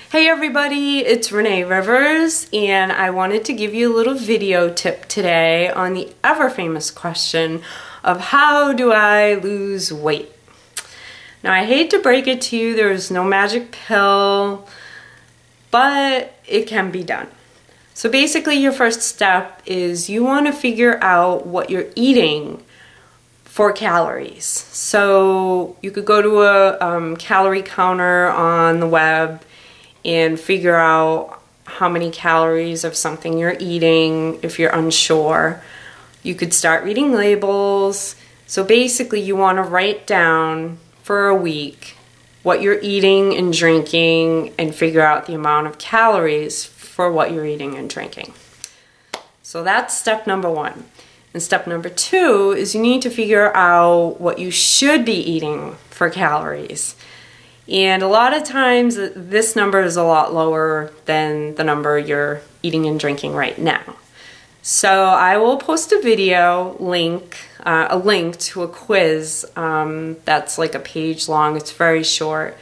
Hey everybody, it's Renee Rivers, and I wanted to give you a little video tip today on the ever famous question of how do I lose weight? Now I hate to break it to you, there's no magic pill, but it can be done. So basically your first step is you want to figure out what you're eating for calories. So you could go to a calorie counter on the web and figure out how many calories of something you're eating if you're unsure. You could start reading labels. So basically you want to write down for a week what you're eating and drinking and figure out the amount of calories for what you're eating and drinking. So that's step number one. And step number two is you need to figure out what you should be eating for calories. And a lot of times this number is a lot lower than the number you're eating and drinking right now. So I will post a video link, a link to a quiz that's like a page long. It's very short,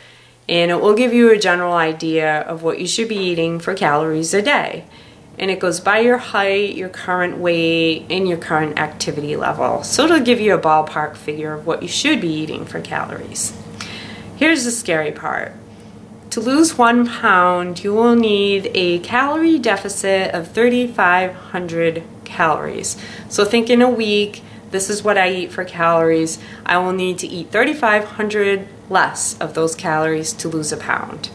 and it will give you a general idea of what you should be eating for calories a day. And it goes by your height, your current weight, and your current activity level. So it'll give you a ballpark figure of what you should be eating for calories. Here's the scary part. To lose 1 pound, you will need a calorie deficit of 3,500 calories. So think in a week, this is what I eat for calories. I will need to eat 3,500 less of those calories to lose a pound.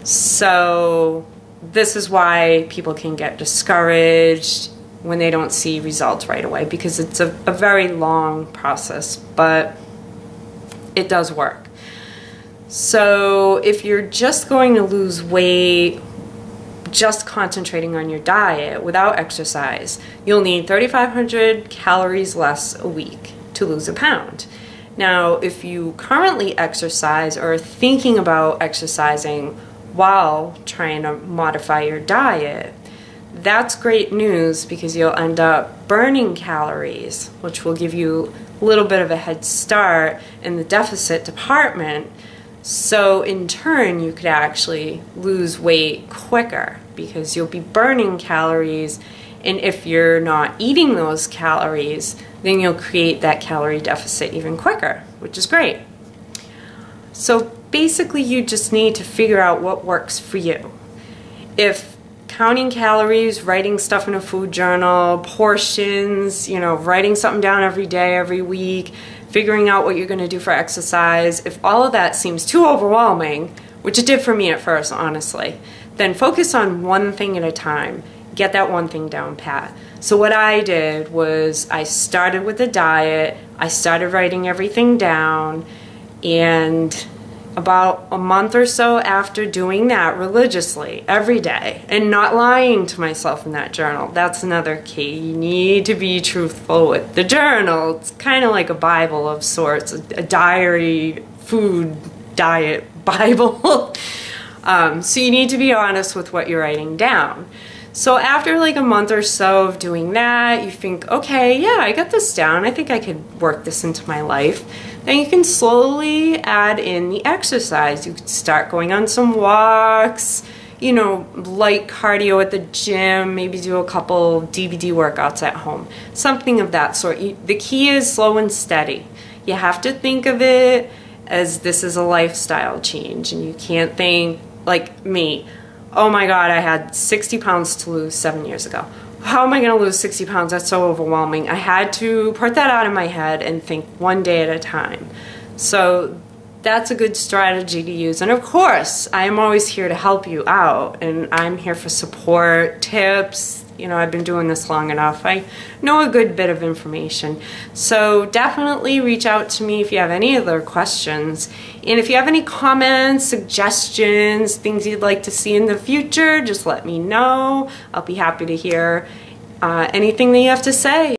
So this is why people can get discouraged when they don't see results right away, because it's a very long process, but it does work. So if you're just going to lose weight, just concentrating on your diet without exercise, you'll need 3,500 calories less a week to lose a pound. Now, if you currently exercise or are thinking about exercising while trying to modify your diet, that's great news because you'll end up burning calories, which will give you a little bit of a head start in the deficit department. So in turn, you could actually lose weight quicker because you'll be burning calories, and if you're not eating those calories, then you'll create that calorie deficit even quicker, which is great. So basically you just need to figure out what works for you. If counting calories, writing stuff in a food journal, portions, writing something down every day, every week, figuring out what you're going to do for exercise, if all of that seems too overwhelming, which it did for me at first, honestly, then focus on one thing at a time. Get that one thing down pat. So what I did was I started with the diet, I started writing everything down, and about a month or so after doing that religiously every day and not lying to myself in that journal. That's another key. You need to be truthful with the journal. It's kind of like a Bible of sorts, a diary, food, diet Bible. So you need to be honest with what you're writing down. So after like a month or so of doing that, you think, okay, yeah, I got this down. I think I could work this into my life. Then you can slowly add in the exercise. You could start going on some walks, light cardio at the gym, maybe do a couple DVD workouts at home, something of that sort. The key is slow and steady. You have to think of it as this is a lifestyle change, and you can't think like me, oh my God, I had 60 pounds to lose 7 years ago. How am I going to lose 60 pounds? That's so overwhelming. I had to put that out of my head and think one day at a time. So that's a good strategy to use. And of course, I am always here to help you out, and I'm here for support, tips. I've been doing this long enough. I know a good bit of information. So definitely reach out to me if you have any other questions. And if you have any comments, suggestions, things you'd like to see in the future, just let me know. I'll be happy to hear anything that you have to say.